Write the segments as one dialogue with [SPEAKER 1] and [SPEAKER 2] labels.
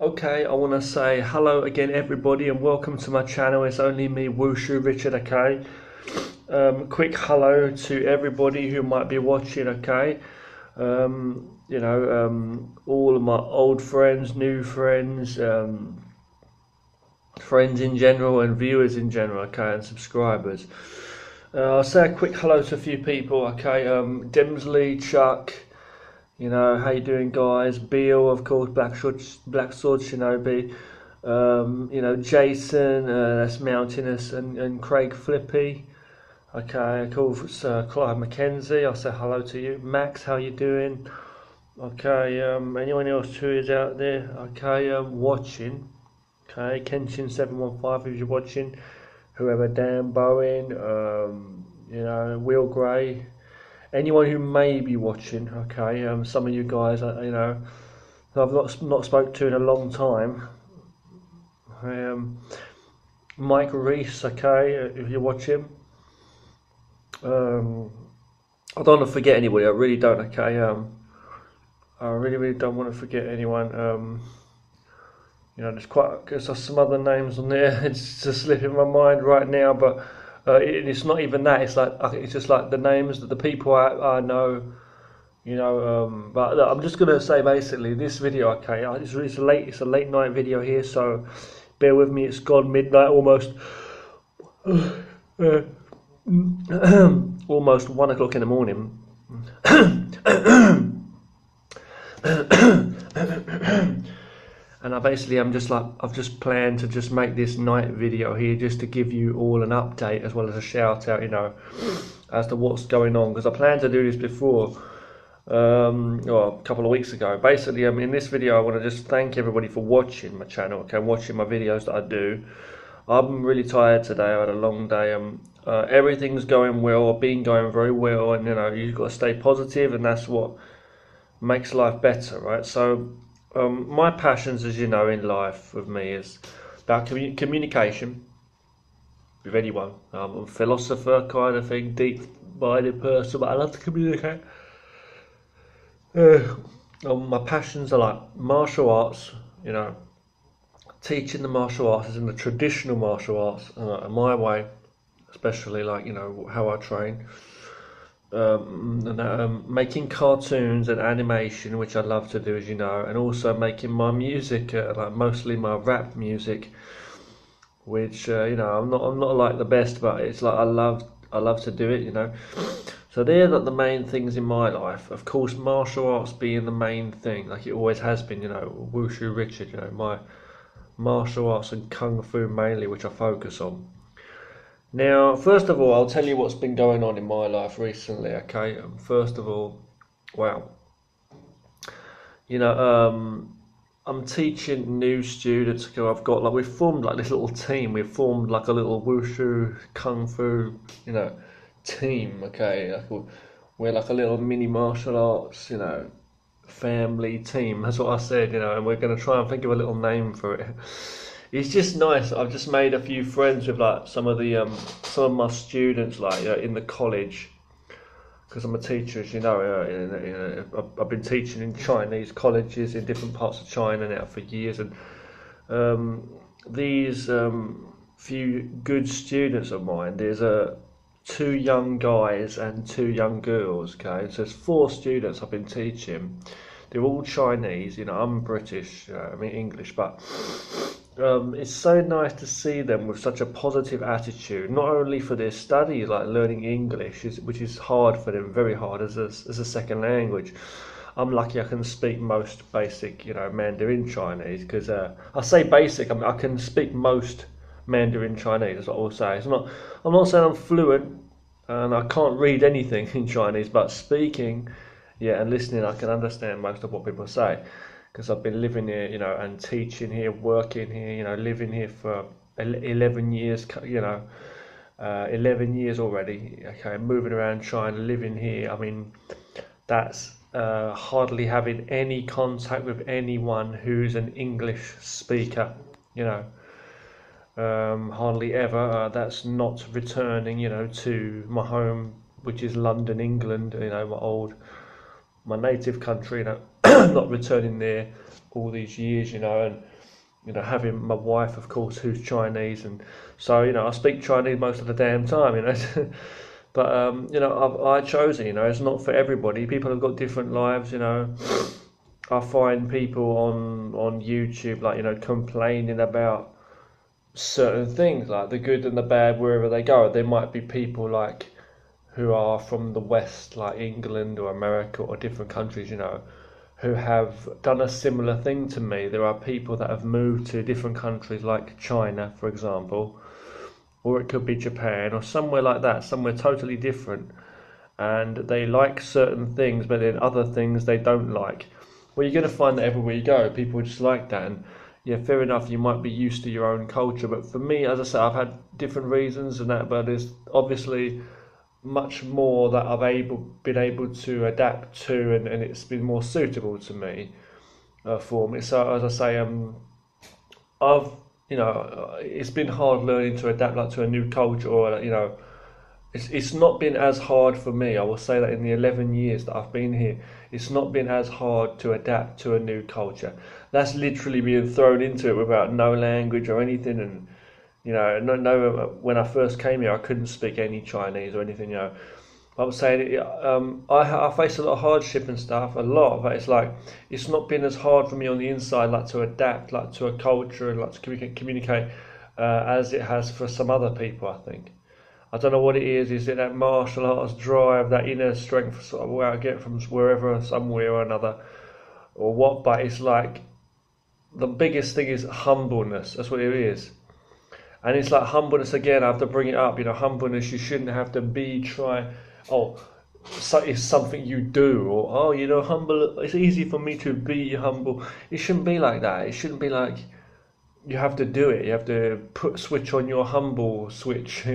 [SPEAKER 1] Okay, I want to say hello again, everybody, and welcome to my channel. It's only me, Wushu Richard. Okay, quick hello to everybody who might be watching. Okay, all of my old friends, new friends, friends in general, and viewers in general. Okay, and subscribers. I'll say a quick hello to a few people. Okay, Dimsley, Chuck. How you doing, guys? Beal, of course, Black Sword Shinobi. Jason, that's Mountainous, and Craig Flippy. Okay, cool. Clive Mackenzie, I'll say hello to you. Max, how you doing? Okay, anyone else who is out there? Okay, watching. Okay, Kenshin715 if you're watching. Whoever, Dan Bowen, Will Gray. Anyone who may be watching, okay, some of you guys, I've not spoke to in a long time. Mike Reese, okay, if you're watching. I don't want to forget anybody. I really don't. Okay, I really don't want to forget anyone. There's some other names on there. It's just slipping my mind right now, but. It's not even that. It's just like the names that the people I know, But look, I'm just gonna say basically this video. Okay, it's a late night video here, so bear with me. It's gone midnight almost, almost 1 o'clock in the morning. And I've just planned to just make this night video here just to give you all an update as well as a shout out, as to what's going on, because I planned to do this before, a couple of weeks ago. Basically, in this video I want to just thank everybody for watching my channel, okay, watching my videos that I do. I'm really tired today. I had a long day. Everything's going well, or been going very well, and you've got to stay positive, and that's what makes life better, right? So my passions, as you know, in life with me is about communication with anyone. I'm a philosopher kind of thing, deep-minded person, but I love to communicate. My passions are like martial arts, teaching the martial arts is in the traditional martial arts, my way, especially how I train. Making cartoons and animation, which I love to do, as you know, and also making my music, mostly my rap music, which I'm not like the best, but it's like I love to do it, So they're like the main things in my life. Of course, martial arts being the main thing, like it always has been. Wushu Richard, my martial arts and kung fu mainly, which I focus on. Now, first of all, I'll tell you what's been going on in my life recently, okay? First of all, wow. I'm teaching new students. We've formed like this little team. We've formed like a little wushu kung fu, team, okay? We're like a little mini martial arts, family team. That's what I said, and we're going to try and think of a little name for it. It's just nice. I've just made a few friends with some of my students in the college, because I'm a teacher, as you know. I've been teaching in Chinese colleges in different parts of China now for years, and these few good students of mine. There's 2 young guys and 2 young girls. Okay, so there's 4 students I've been teaching. They're all Chinese. I'm British. English, but. It's so nice to see them with such a positive attitude, not only for their studies, like learning English, which is hard for them, very hard as a second language. I'm lucky I can speak most basic, Mandarin Chinese, because I say basic, I can speak most Mandarin Chinese, that's what I will say. I'm not saying I'm fluent, and I can't read anything in Chinese, but speaking, and listening, I can understand most of what people say. Because I've been living here, and teaching here, working here, living here for 11 years, 11 years already, okay, moving around China, living here. That's hardly having any contact with anyone who's an English speaker, hardly ever. That's not returning, to my home, which is London, England, my native country, not returning there all these years, and having my wife, of course, who's Chinese, and so I speak Chinese most of the damn time. But I chose it. It's not for everybody. People have got different lives. I find people on YouTube, like complaining about certain things, like the good and the bad wherever they go. There might be people like who are from the West, like England or America or different countries, who have done a similar thing to me. There are people that have moved to different countries like China, for example, or it could be Japan or somewhere like that, somewhere totally different, and they like certain things, but then other things they don't like. Well, you're going to find that everywhere you go, people are just like that, and yeah, fair enough, you might be used to your own culture, but for me, as I say, I've had different reasons and that, but there's obviously much more that I've been able to adapt to, and it's been more suitable to me, for me. So as I say, I've it's been hard learning to adapt like to a new culture, or it's not been as hard for me. I will say that in the 11 years that I've been here, it's not been as hard to adapt to a new culture. That's literally being thrown into it without no language or anything, and when I first came here, I couldn't speak any Chinese or anything. I was saying, I faced a lot of hardship and stuff, a lot, but it's like it's not been as hard for me on the inside, like to adapt, like to a culture, and like to communicate, as it has for some other people. I think. I don't know what it is. Is it that martial arts drive, that inner strength, sort of where I get from wherever, somewhere or another, or what? But it's like the biggest thing is humbleness. That's what it is. And it's like humbleness again. I have to bring it up. Humbleness. You shouldn't have to so it's something you do, or humble. It's easy for me to be humble. It shouldn't be like that. It shouldn't be like you have to do it. You have to switch on your humble switch.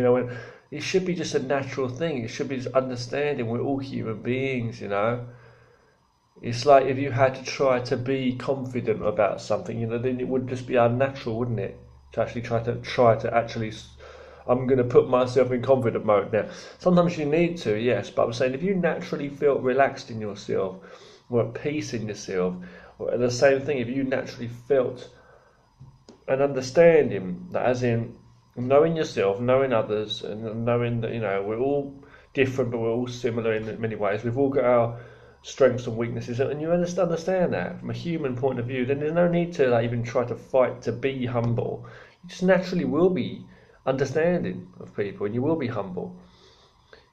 [SPEAKER 1] It should be just a natural thing. It should be just understanding we're all human beings. It's like if you had to try to be confident about something, then it would just be unnatural, wouldn't it? To actually try to actually, I'm going to put myself in confident mode now. Sometimes you need to, yes, but I'm saying if you naturally felt relaxed in yourself, or at peace in yourself, or the same thing, if you naturally felt an understanding, that as in knowing yourself, knowing others, and knowing that we're all different, but we're all similar in many ways. We've all got our strengths and weaknesses, and you understand that from a human point of view, then there's no need to even try to fight to be humble. You just naturally will be understanding of people, and you will be humble.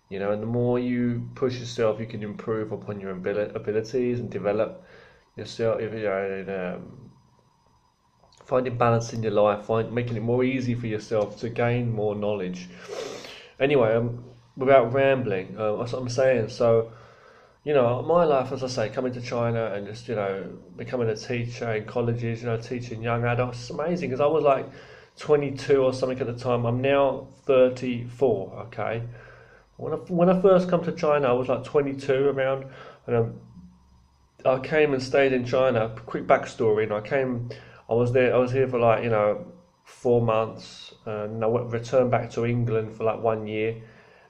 [SPEAKER 1] And the more you push yourself, you can improve upon your abilities and develop yourself. Finding balance in your life, making it more easy for yourself to gain more knowledge. Anyway, without rambling, that's what I'm saying. So, my life, as I say, coming to China and just, becoming a teacher in colleges, teaching young adults, it's amazing, because I was like 22 or something at the time. I'm now 34, okay? When I first come to China, I was like 22 around, and I came and stayed in China. Quick backstory, I was here for like 4 months, and I returned back to England for like 1 year.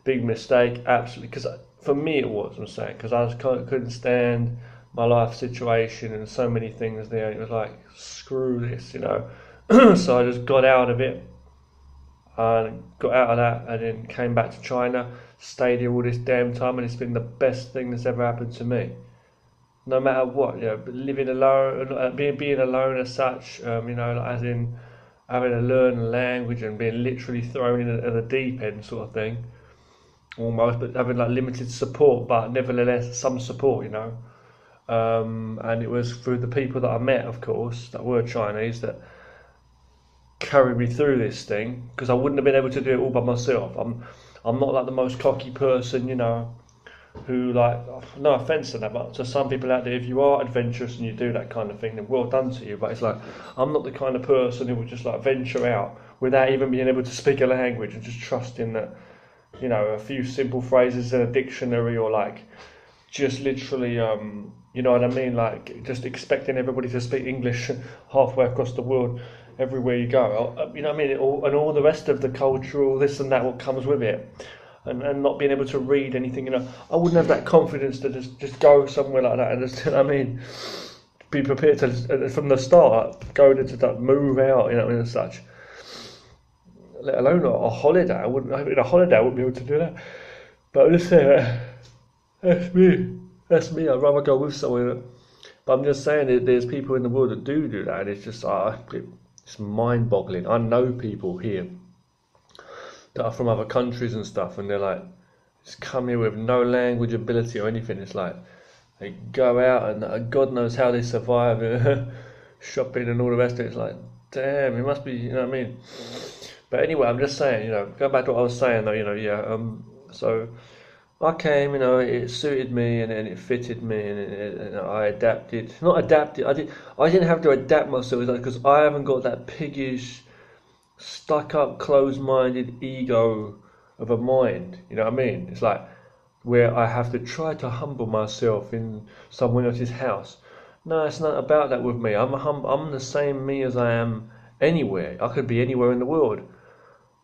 [SPEAKER 1] Big mistake, absolutely, because for me it was a mistake, because I just couldn't stand my life situation and so many things there. It was like, screw this, So I just got out of it, and got out of that, and then came back to China, stayed here all this damn time, and it's been the best thing that's ever happened to me. No matter what, living alone, being alone as such, as in having to learn a language and being literally thrown in at the deep end sort of thing, almost, but having like limited support, but nevertheless some support, and it was through the people that I met, of course, that were Chinese, that carried me through this thing, because I wouldn't have been able to do it all by myself. I'm not like the most cocky person, who, like, no offence to that, but to some people out there, if you are adventurous and you do that kind of thing, then well done to you. But it's like, I'm not the kind of person who would just like venture out without even being able to speak a language and just trusting that, a few simple phrases in a dictionary, or like just literally, you know what I mean, like just expecting everybody to speak English halfway across the world everywhere you go, you know what I mean, and all the rest of the culture, all this and that, what comes with it. and not being able to read anything. I wouldn't have that confidence to just go somewhere like that and just, I mean, be prepared to from the start going into that move out, and such. Let alone a holiday. I wouldn't. In a holiday, I wouldn't be able to do that. But I'm just saying, that's me. That's me. I'd rather go with someone. But I'm just saying that there's people in the world that do that, and it's just it's mind-boggling. I know people here that are from other countries and stuff, and they're like, just come here with no language ability or anything. It's like they go out and God knows how they survive, shopping and all the rest of it. It's like, damn, it must be, you know what I mean? But anyway, I'm just saying, going back to what I was saying though, so I came, it suited me and it fitted me, and I adapted. Not adapted. I didn't have to adapt myself because I haven't got that piggish, stuck-up, closed-minded ego of a mind. You know what I mean? It's like where I have to try to humble myself in someone else's house. No, it's not about that with me. I'm the same me as I am anywhere. I could be anywhere in the world.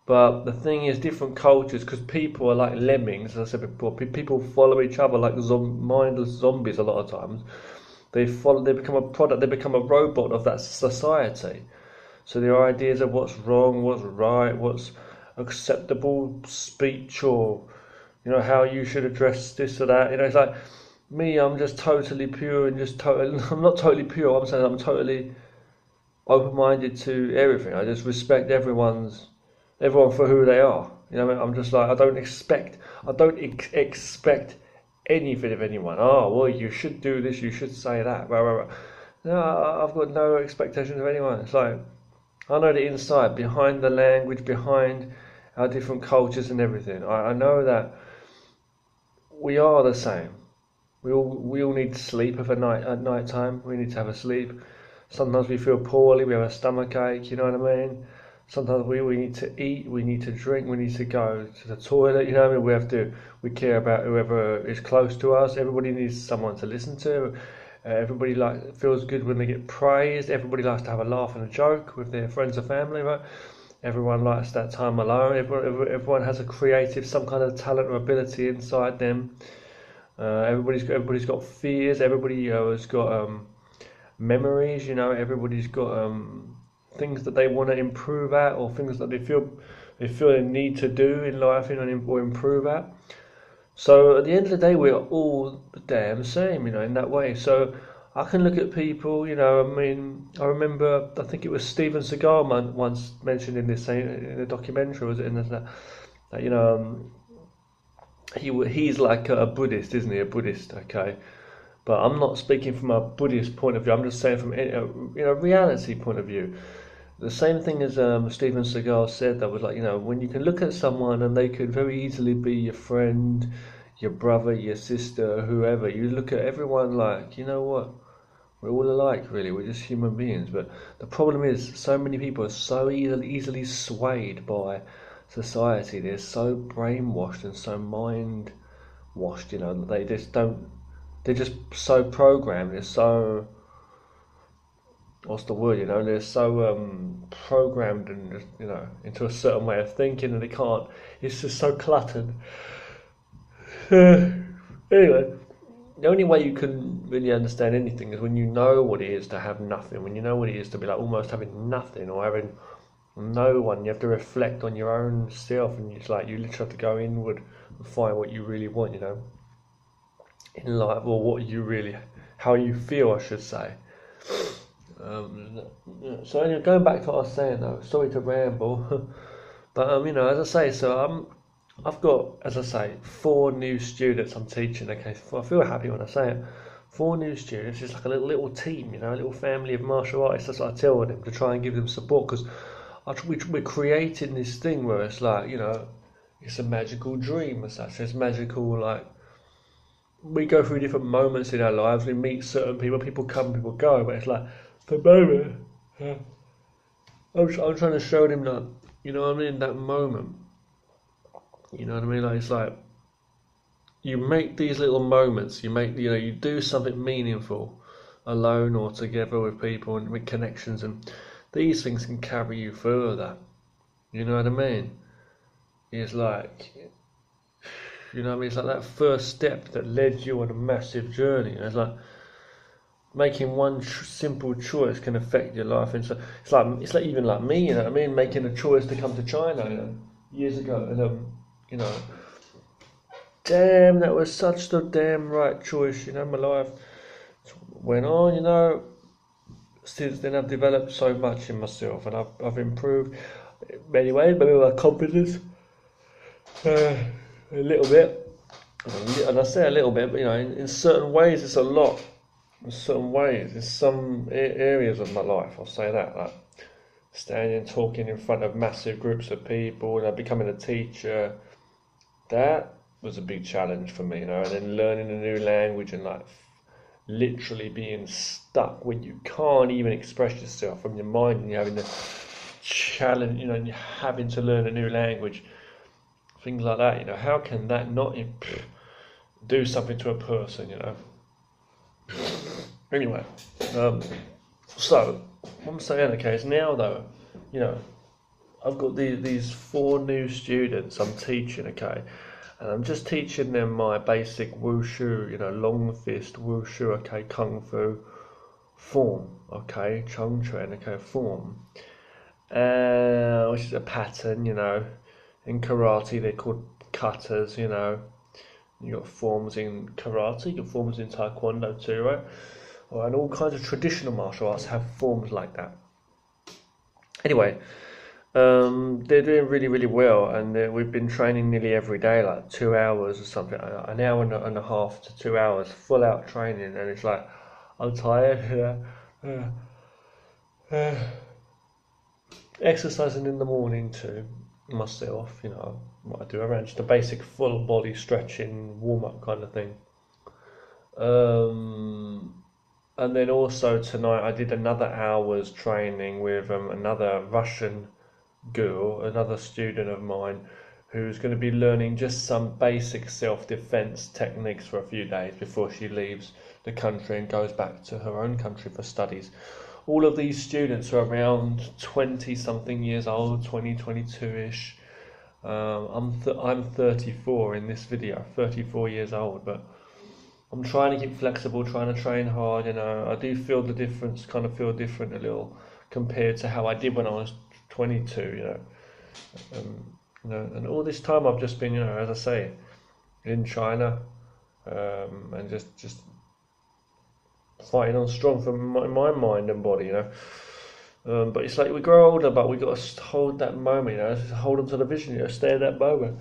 [SPEAKER 1] But the thing is, different cultures, because people are like lemmings, as I said before, people follow each other like mindless zombies a lot of times. They become a product, they become a robot of that society. So their ideas of what's wrong, what's right, what's acceptable speech, or, how you should address this or that. It's like, me, I'm just totally pure and I'm not totally pure, I'm saying I'm totally open-minded to everything. I just respect everyone for who they are. I'm just like, I don't expect anything of anyone. Oh, well, you should do this, you should say that. Blah, blah, blah. No, I've got no expectations of anyone. It's like, I know the inside, behind the language, behind our different cultures and everything. I know that we are the same. We all need sleep at night time. We need to have a sleep. Sometimes we feel poorly, we have a stomach ache, you know what I mean? Sometimes we need to eat, we need to drink, we need to go to the toilet, you know what I mean? We care about whoever is close to us. Everybody needs someone to listen to. Everybody feels good when they get praised. Everybody likes to have a laugh and a joke with their friends or family, right? Everyone likes that time alone. Everyone has some kind of talent or ability inside them. Everybody's got fears. Everybody has got memories. Everybody's got things that they want to improve at, or things that they feel they need to do in life, or improve at. So at the end of the day, we're all the damn same, in that way. So I can look at people, I remember, I think it was Steven Seagal once mentioned in a documentary, was it in that he's like a Buddhist, isn't he? A Buddhist, okay. But I'm not speaking from a Buddhist point of view. I'm just saying from a reality point of view. The same thing as Steven Seagal said, that was like, when you can look at someone and they could very easily be your friend, your brother, your sister, whoever. You look at everyone like, you know what? We're all alike, really. We're just human beings. But the problem is, so many people are so easily swayed by society. They're so brainwashed and so mind washed, they just don't. They're just so programmed. They're so, what's the word? They're so programmed and just, into a certain way of thinking, and they can't. It's just so cluttered. Anyway, the only way you can really understand anything is when you know what it is to have nothing. When you know what it is to be like almost having nothing or having no one. You have to reflect on your own self, and it's like you literally have to go inward and find what you really want, in life, or how you feel, I should say. So anyway, going back to what I was saying though, sorry to ramble, but as I say, so I've got, as I say, 4 new students I'm teaching. Okay, I feel happy when I say it. 4 new students. It's like a little team, a little family of martial artists. That's what I tell them, to try and give them support, because we're creating this thing where it's like, it's a magical dream as such. It's magical, like, we go through different moments in our lives. We meet certain people come, people go, but it's like, the moment, I'm trying to show them that, that moment. You know what I mean? Like, it's like, you make these little moments, you do something meaningful, alone or together with people and with connections, and these things can carry you further. You know what I mean? It's like, You know what I mean? It's like that first step that led you on a massive journey. And it's like making one simple choice can affect your life. And so it's like even like me, you know what I mean? Making a choice to come to China, you know, years ago, and you know, damn, that was such the damn right choice. You know, my life went on. You know, since then I've developed so much in myself, and I've improved in many ways. Maybe my confidence, a little bit, and I say a little bit, but you know, in certain ways it's a lot. In certain ways, in some areas of my life, I'll say that, like standing, talking in front of massive groups of people, and becoming a teacher, that was a big challenge for me, you know. And then learning a new language and like literally being stuck when you can't even express yourself from your mind, and you're having to challenge, you know, and you're having to learn a new language, things like that. You know, how can that not do something to a person, you know? Anyway, so what I'm saying, okay, is now though, you know, I've got these 4 new students I'm teaching, okay, and I'm just teaching them my basic wushu, you know, long fist wushu, okay, kung fu form, okay, chung chuan, okay, form, which is a pattern, you know. In karate they're called katas, you know. You got forms in karate, you got forms in taekwondo too, right? And all kinds of traditional martial arts have forms like that. Anyway, they're doing really, really well, and we've been training nearly every day, like 2 hours or something, an hour and a half to 2 hours, full out training, and it's like, I'm tired. Exercising in the morning too, myself, you know, what I do around just a basic full body stretching, warm up kind of thing. And then also tonight I did another hour's training with another Russian girl, another student of mine, who's going to be learning just some basic self-defense techniques for a few days before she leaves the country and goes back to her own country for studies. All of these students are around 20 something years old, 20, 22-ish. I'm 34 in this video, 34 years old, but I'm trying to keep flexible, trying to train hard, you know. I do feel the difference, kind of feel different a little compared to how I did when I was 22, you know. You know, and all this time I've just been, you know, as I say, in China, and just fighting on strong for my mind and body, you know. But it's like we grow older, but we got to hold that moment, you know, hold on to the vision, you know, stay in that moment.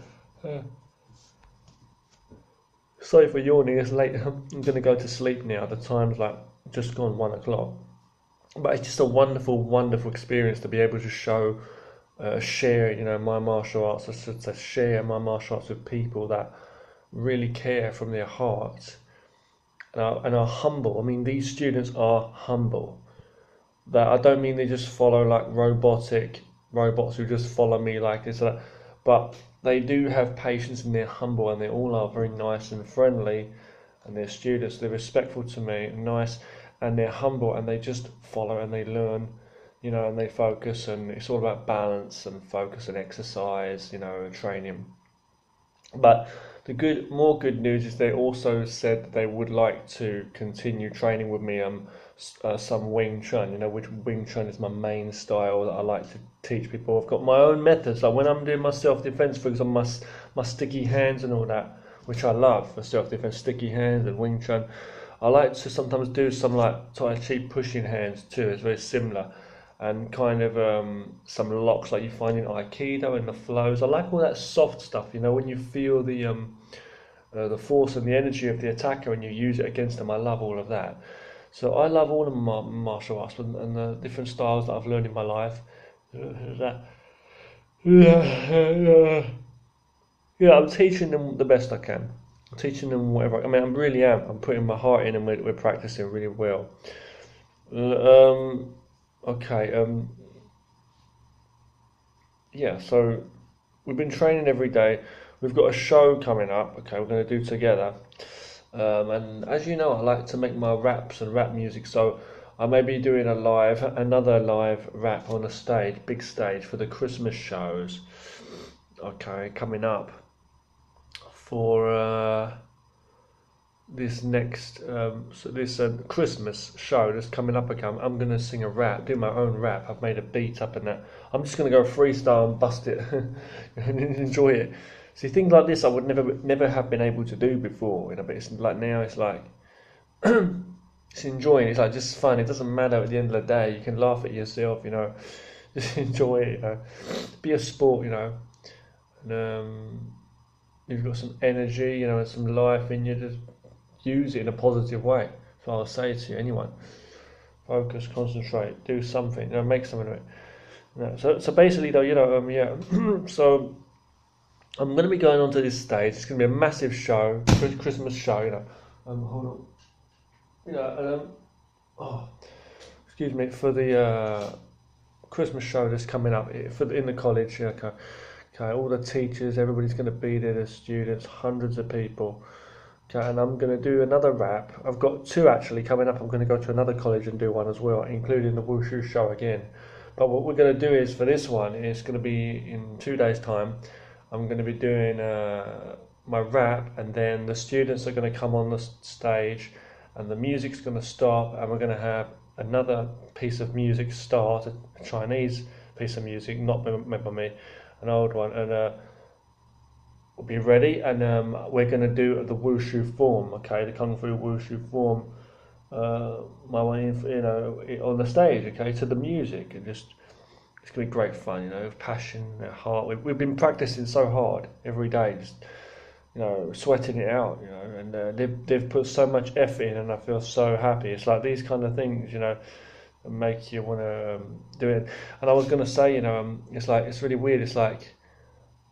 [SPEAKER 1] Sorry for yawning, it's late. I'm going to go to sleep now. The time's like just gone 1 o'clock. But it's just a wonderful, wonderful experience to be able to share, you know, my martial arts, to share my martial arts with people that really care from their hearts and are humble. I mean, these students are humble. That I don't mean they just follow like robots who just follow me like this, but they do have patience and they're humble, and they all are very nice and friendly, and they're students, they're respectful to me, nice, and they're humble, and they just follow and they learn, you know, and they focus, and it's all about balance and focus and exercise, you know, and training. But the more good news is they also said that they would like to continue training with me some Wing Chun, you know, which Wing Chun is my main style that I like to teach people. I've got my own methods, like when I'm doing my self-defense, for example, my sticky hands and all that, which I love for self-defense, sticky hands and Wing Chun. I like to sometimes do some like Tai Chi pushing hands too, it's very similar, and kind of some locks like you find in Aikido and the flows. I like all that soft stuff, you know, when you feel the force and the energy of the attacker and you use it against them. I love all of that. So I love all of my martial arts and the different styles that I've learned in my life. Yeah, I'm teaching them the best I can. I'm teaching them whatever. I mean, I really am. I'm putting my heart in, and we're practicing really well. Okay. Yeah. So we've been training every day. We've got a show coming up. Okay, we're going to do together. And as you know, I like to make my raps and rap music. So I may be doing another live rap on a stage, big stage for the Christmas shows. Okay, coming up. for this next Christmas show that's coming up again. I'm gonna sing a rap, do my own rap. I've made a beat up and that. I'm just gonna go freestyle and bust it and enjoy it. See, things like this I would never have been able to do before, you know. But it's like now it's like it's enjoying. It's like just fun. It doesn't matter at the end of the day. You can laugh at yourself, you know. Just enjoy it, you know. Be a sport, you know. And you've got some energy, you know, and some life in you. Just use it in a positive way. So I'll say to anyone, focus, concentrate, do something, you know, make something of it. You know, so basically though, you know, yeah. So I'm going to be going onto this stage. It's going to be a massive show, Christmas show, you know. Hold on. You know, excuse me, for the Christmas show that's coming up in the college. Yeah, okay, all the teachers, everybody's going to be there, the students, hundreds of people. Okay, and I'm going to do another rap. I've got two actually coming up. I'm going to go to another college and do one as well, including the Wushu show again. But what we're going to do is, for this one, it's going to be in 2 days' time. I'm going to be doing my rap, and then the students are going to come on the stage, and the music's going to stop, and we're going to have another piece of music start, a Chinese piece of music, not made by me, an old one, and we'll be ready, and we're going to do the Wushu form, okay, the Kung Fu Wushu form, my way, you know, on the stage, okay, to the music, and just. It's going to be great fun, you know, with passion, heart. We've been practicing so hard every day, just, you know, sweating it out, you know, and they've put so much effort in, and I feel so happy. It's like these kind of things, you know, that make you want to do it. And I was going to say, you know, it's really weird. It's like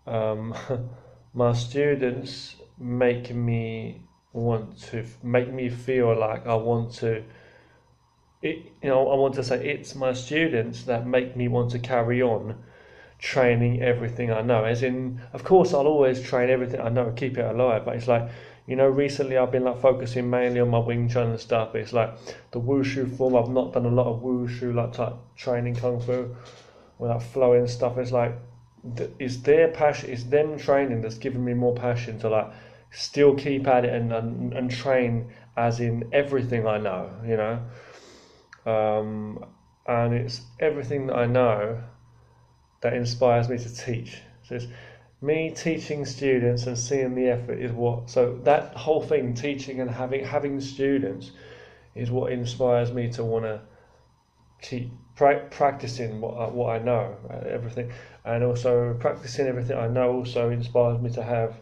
[SPEAKER 1] my students make me feel like I want to. I want to say it's my students that make me want to carry on training everything I know. As in, of course, I'll always train everything I know, keep it alive. But it's like, you know, recently I've been like focusing mainly on my Wing Chun and stuff. But it's like the Wushu form. I've not done a lot of Wushu like type training Kung Fu, or like flowing stuff. It's like it's their passion, it's them training that's giving me more passion to like still keep at it and train as in everything I know, you know. And it's everything that I know that inspires me to teach. So it's me teaching students and seeing the effort is what. So that whole thing, teaching and having students, is what inspires me to want to keep practicing what I know, everything, and also practicing everything I know also inspires me to have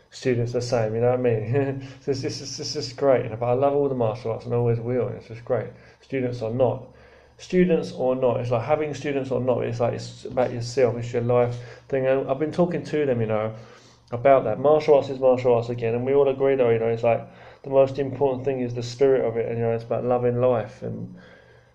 [SPEAKER 1] students the same. You know what I mean? So this is great. But I love all the martial arts and always will. And it's just great. Students or not, it's like having students or not. It's like it's about yourself. It's your life thing. And I've been talking to them, you know, about that. Martial arts is martial arts again, and we all agree though. You know, it's like the most important thing is the spirit of it, and you know, it's about loving life and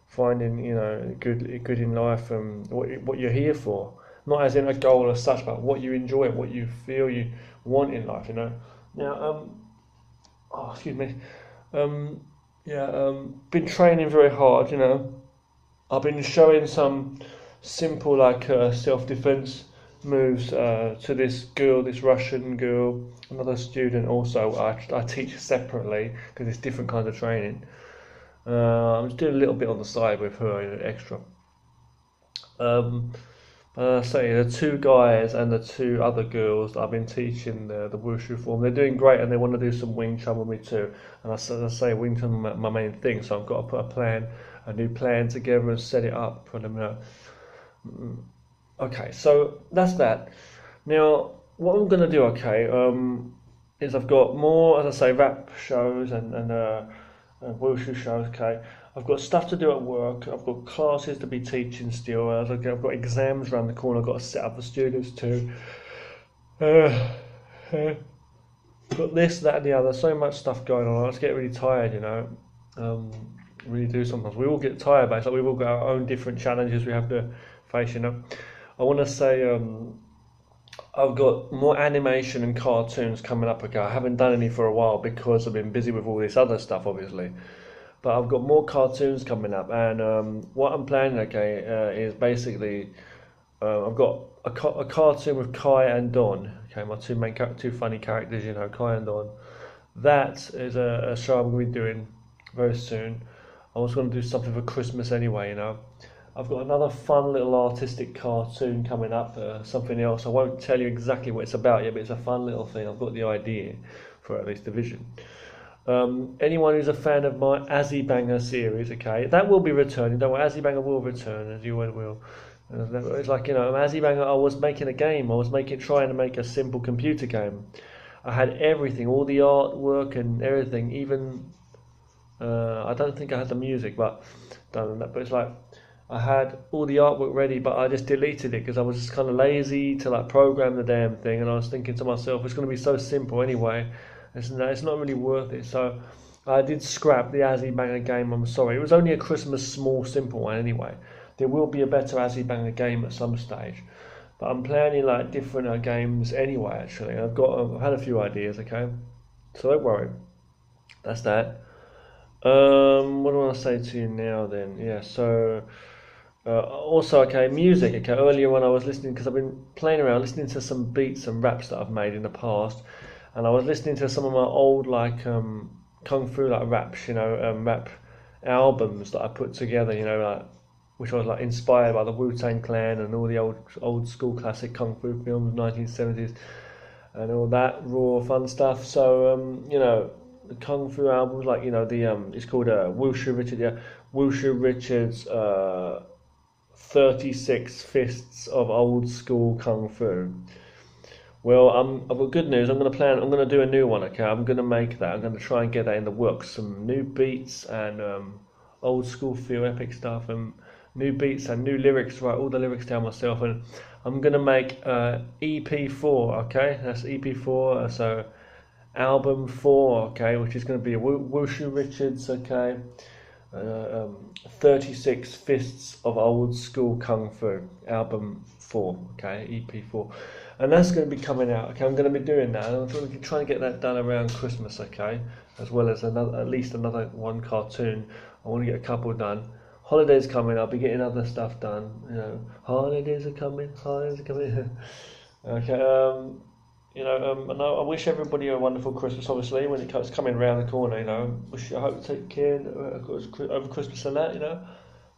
[SPEAKER 1] finding, you know, good in life and what you're here for. Not as in a goal as such, but what you enjoy, what you feel you want in life, you know. Now, excuse me. Been training very hard, you know. I've been showing some simple like self-defense moves to this girl, this Russian girl, another student also. I teach separately because it's different kinds of training. I'm just doing a little bit on the side with her, you know, extra. The two guys and the two other girls that I've been teaching the Wushu form, they're doing great and they want to do some Wing Chun with me too. And I say Wing Chun my main thing, so I've got to put a new plan together and set it up for them. You know. Okay, so that's that. Now, what I'm going to do, okay, is I've got more, as I say, rap shows and Wushu shows, okay. I've got stuff to do at work. I've got classes to be teaching still. I've got exams around the corner. I've got to set up for students too. Got this, that, and the other. So much stuff going on. I just get really tired, you know. Really do sometimes. We all get tired, but it's like we've all got our own different challenges we have to face, you know. I want to say I've got more animation and cartoons coming up. Okay, I haven't done any for a while because I've been busy with all this other stuff, obviously. But I've got more cartoons coming up, and what I'm planning, okay, is basically I've got a cartoon with Kai and Don. Okay, my two funny characters, Kai and Don. That is a show I'm going to be doing very soon. I was going to do something for Christmas anyway. I've got another fun little artistic cartoon coming up, something else. I won't tell you exactly what it's about yet, but it's a fun little thing. I've got the idea for at least the vision. Anyone who's a fan of my Azzy Banger series, okay, that will be returning. Don't worry, Azzy Banger will return, as you will. It's like, Azzy Banger, I was making a game. I was trying to make a simple computer game. I had everything, all the artwork and everything. Even I don't think I had the music, but it's like I had all the artwork ready, but I just deleted it because I was just kind of lazy to like program the damn thing. And I was thinking to myself, it's going to be so simple anyway. It's not really worth it. So I did scrap the Azzy Banger game. I'm sorry. It was only a Christmas small simple one anyway. There will be a better Azzy Banger game at some stage. But I'm planning like different games anyway. Actually, I've had a few ideas. Okay, so don't worry. That's that. What do I want to say to you now then? Yeah. So also, okay, music. Okay, earlier when I was listening, because I've been playing around, listening to some beats and raps that I've made in the past, and I was listening to some of my old like kung fu like raps, rap albums that I put together, like which was like inspired by the Wu-Tang Clan and all the old school classic kung fu films, 1970s, and all that raw fun stuff. So the kung fu albums, like it's called Wushu Richard, yeah, Wushu Richard's 36 Fists of Old School Kung Fu. Well, I've got good news. I'm going to do a new one. Okay, I'm going to make that. I'm going to try and get that in the works. Some new beats and old school feel, epic stuff, and new beats and new lyrics. Write all the lyrics down myself, and I'm going to make EP4. Okay, that's EP4. So album 4. Okay, which is going to be a Wushu Richards. Okay. 36 Fists of Old School Kung Fu, album 4, okay, EP4, and that's going to be coming out. Okay, I'm going to be doing that, and I'm trying to get that done around Christmas, okay, as well as at least another one cartoon. I want to get a couple done. Holidays coming, I'll be getting other stuff done. Holidays are coming. Okay. And I wish everybody a wonderful Christmas, obviously, when it's coming around the corner, I hope to take care over Christmas and that,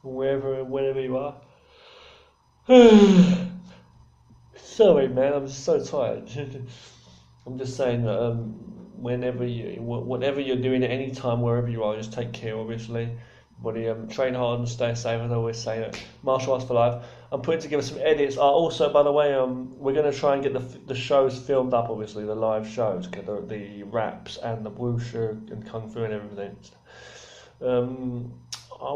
[SPEAKER 1] whenever you are. Sorry, man, I'm just so tired. I'm just saying that whatever you're doing at any time, wherever you are, just take care, obviously. Everybody train hard and stay safe, as I always say. Martial arts for life. I'm putting together some edits. Also, by the way, we're going to try and get the shows filmed up, obviously, the live shows, the raps and the wushu and kung fu and everything.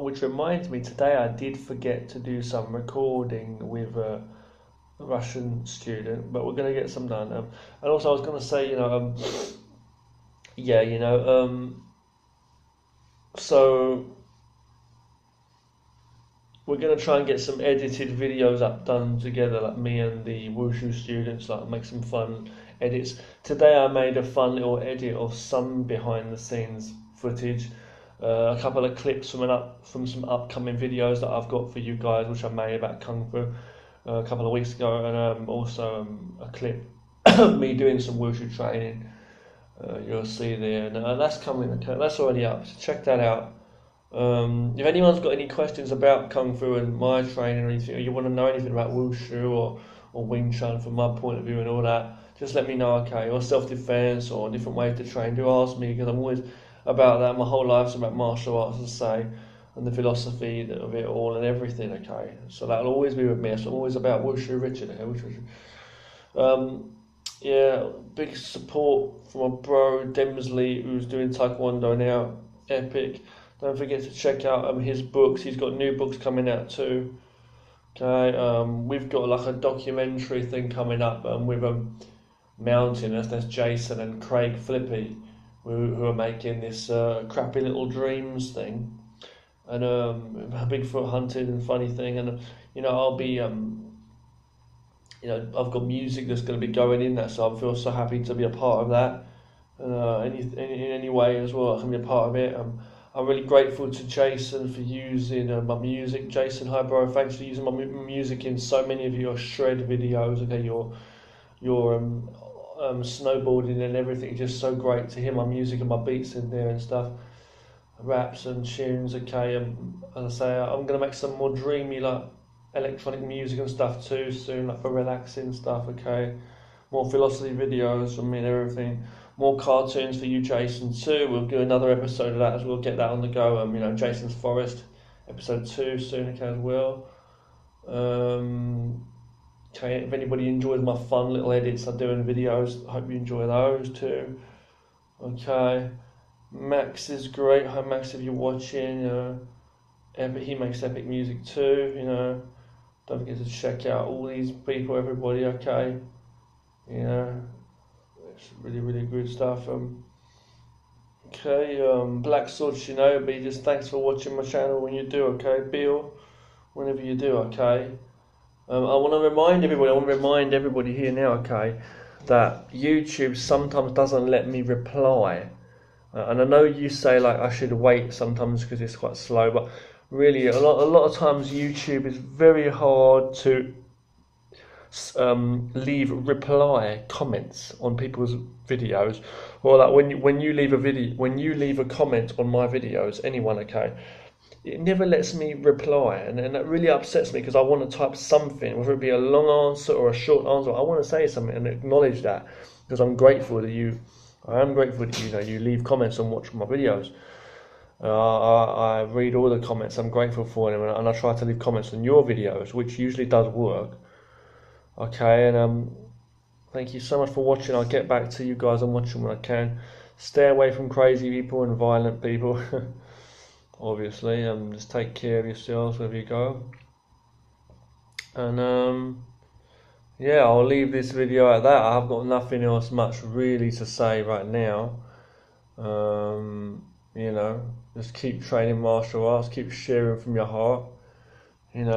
[SPEAKER 1] Which reminds me, today I did forget to do some recording with a Russian student, but we're going to get some done. And also, I was going to say, so we're going to try and get some edited videos done together, like me and the Wushu students, like make some fun edits. Today I made a fun little edit of some behind the scenes footage, a couple of clips from some upcoming videos that I've got for you guys, which I made about Kung Fu a couple of weeks ago, and also a clip of me doing some Wushu training. You'll see there, and that's coming. Okay, that's already up, so check that out. If anyone's got any questions about Kung Fu and my training or anything, or you want to know anything about Wushu or Wing Chun from my point of view and all that, just let me know, okay? Or self-defense or different ways to train, do ask me, because I'm always about that. My whole life's about martial arts, as I say, and the philosophy of it all and everything, okay? So that'll always be with me. So I'm always about Wushu Richard, okay? Wushu Richard. Yeah, big support from my bro Demsley, who's doing Taekwondo now. Epic. Don't forget to check out his books. He's got new books coming out too. Okay, we've got like a documentary thing coming up with Mountain. That's Jason and Craig Flippy, who are making this Crappy Little Dreams thing, and Bigfoot hunting and funny thing. And I'll be I've got music that's going to be going in that, so I feel so happy to be a part of that. In any way as well, I can be a part of it. I'm really grateful to Jason for using my music. Jason, hi bro, thanks for using my music in so many of your shred videos. Okay, your snowboarding and everything, just so great to hear my music and my beats in there and stuff, raps and tunes. Okay, as I say, I'm gonna make some more dreamy like electronic music and stuff too soon, like for relaxing stuff. Okay, more philosophy videos from me and everything. More cartoons for you, Jason, too. We'll do another episode of that as we'll get that on the go. Jason's Forest, episode 2 soon, okay, as well. Okay, if anybody enjoys my fun little edits I do in videos, I hope you enjoy those too. Okay, Max is great. Hi, Max, if you're watching. He makes epic music too. Don't forget to check out all these people, everybody. Okay, it's really, really good stuff. Black Sword Shinobi, just thanks for watching my channel when you do, okay? Bill, whenever you do, okay? I want to remind everybody here now, okay, that YouTube sometimes doesn't let me reply. And I know you say like I should wait sometimes because it's quite slow, but really a lot of times YouTube is very hard to leave reply comments on people's videos, or like when you leave a comment on my videos, anyone, okay, it never lets me reply, and that really upsets me because I want to type something, whether it be a long answer or a short answer. I want to say something and acknowledge that because I am grateful that you leave comments and watch my videos. I read all the comments. I'm grateful for them, and I try to leave comments on your videos, which usually does work. Okay, and thank you so much for watching. I'll get back to you guys and watching when I can. Stay away from crazy people and violent people, obviously. Just take care of yourselves wherever you go. And yeah, I'll leave this video at that. I've got nothing else much really to say right now. Just keep training martial arts, keep sharing from your heart, and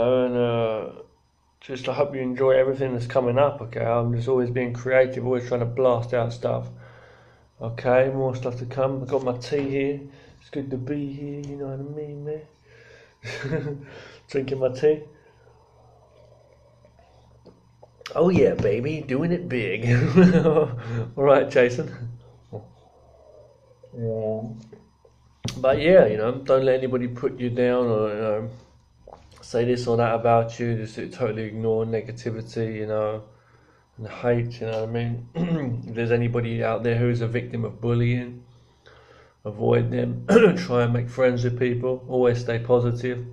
[SPEAKER 1] just I hope you enjoy everything that's coming up, okay? I'm just always being creative, always trying to blast out stuff. Okay, more stuff to come. I've got my tea here. It's good to be here, you know what I mean, man? Drinking my tea. Oh yeah, baby, doing it big. Alright, Jason. But yeah, don't let anybody put you down or, say this or that about you. Just totally ignore negativity, and hate, you know what I mean? If there's anybody out there who's a victim of bullying, avoid them. Try and make friends with people. Always stay positive.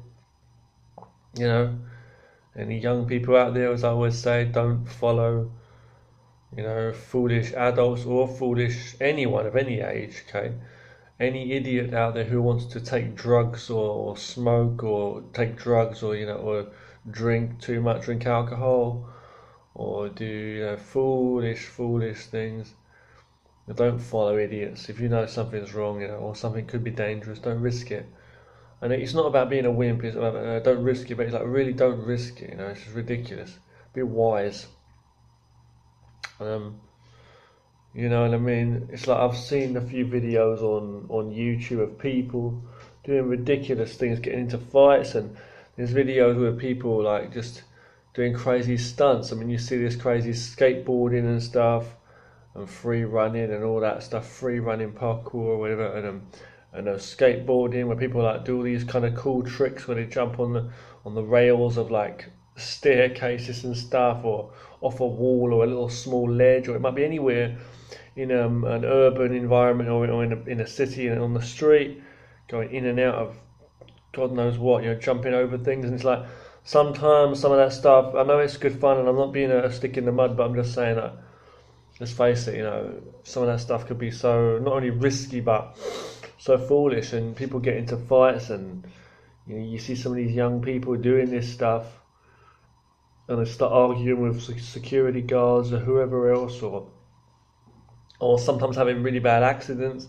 [SPEAKER 1] Any young people out there, as I always say, don't follow, foolish adults or foolish anyone of any age, okay? Any idiot out there who wants to take drugs or smoke or take drugs or drink too much, drink alcohol or do foolish things, don't follow idiots. If you know something's wrong, or something could be dangerous, don't risk it. And it's not about being a wimp. It's about don't risk it, but it's like really don't risk it. It's just ridiculous. Be wise. You know what I mean? It's like I've seen a few videos on YouTube of people doing ridiculous things, getting into fights, and there's videos where people like just doing crazy stunts. I mean, you see this crazy skateboarding and stuff, and free running and all that stuff, free running parkour or whatever, and skateboarding where people like do all these kind of cool tricks where they jump on the rails of like staircases and stuff, or off a wall or a little small ledge, or it might be anywhere in an urban environment or in a city and on the street, going in and out of God knows what, jumping over things. And it's like sometimes some of that stuff, I know it's good fun, and I'm not being a stick in the mud, but I'm just saying that, let's face it, some of that stuff could be so not only risky but so foolish, and people get into fights, and you see some of these young people doing this stuff, and they start arguing with security guards or whoever else, or sometimes having really bad accidents.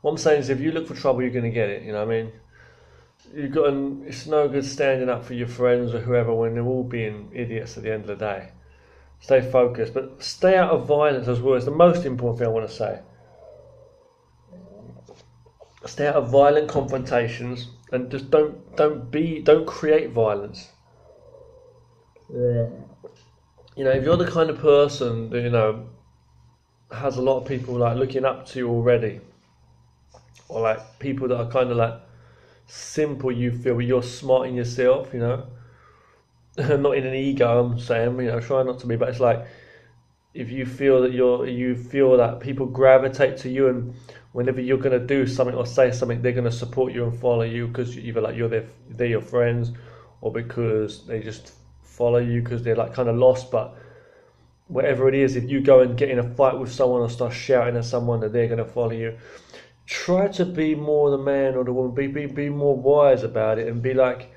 [SPEAKER 1] What I'm saying is, if you look for trouble, you're going to get it. You know what I mean? It's no good standing up for your friends or whoever when they're all being idiots at the end of the day. Stay focused, but stay out of violence as well. It's the most important thing I want to say. stay out of violent confrontations, and just don't create violence. Yeah. You know, if you're the kind of person that, you know, has a lot of people like looking up to you already, or like people that are kind of like simple, you feel, but you're smart in yourself, you know. Not in an ego, I'm saying, you know, try not to be, but it's like if you feel that you feel that people gravitate to you, and whenever you're going to do something or say something, they're going to support you and follow you because either like they're your friends, or because they just follow you because they're like kind of lost. But whatever it is, if you go and get in a fight with someone or start shouting at someone, that they're going to follow you. Try to be more the man or the woman. Be more wise about it, and be like,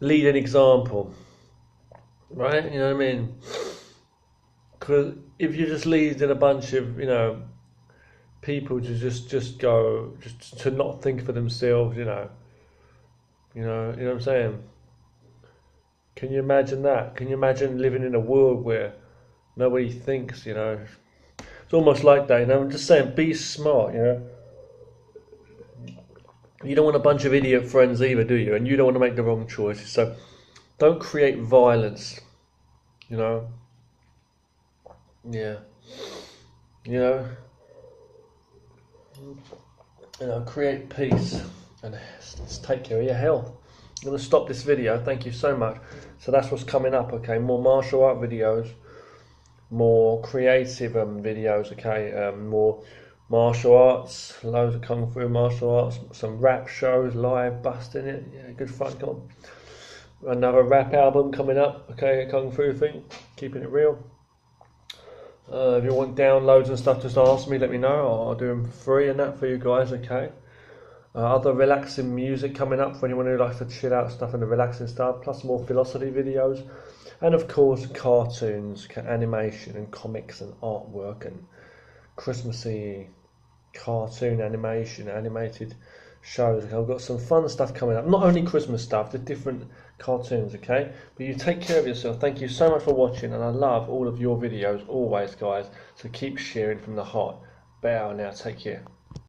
[SPEAKER 1] lead an example, right? You know what I mean? Because if you just lead in a bunch of, you know, people to just go, just to not think for themselves, you know what I'm saying? Can you imagine that? Can you imagine living in a world where nobody thinks, you know? It's almost like that, you know. I'm just saying, be smart, you know. You don't want a bunch of idiot friends either, do you? And you don't want to make the wrong choices. So don't create violence, you know. Yeah. You know, create peace, and let's take care of your health. I'm going to stop this video. Thank you so much. So that's what's coming up, okay? More martial art videos, more creative videos, okay? More martial arts, loads of kung fu martial arts, some rap shows, live, busting it. Yeah, good fun. Come on. Another rap album coming up, okay? A kung fu thing, keeping it real. If you want downloads and stuff, just ask me, let me know. I'll do them for free and that for you guys, okay? Other relaxing music coming up for anyone who likes to chill out stuff and the relaxing stuff, plus more philosophy videos, and of course cartoons, animation and comics and artwork and Christmassy cartoon animation, animated shows. Okay? I've got some fun stuff coming up, not only Christmas stuff, the different cartoons, okay? But you take care of yourself. Thank you so much for watching, and I love all of your videos always, guys, so keep sharing from the heart. Bow now, take care.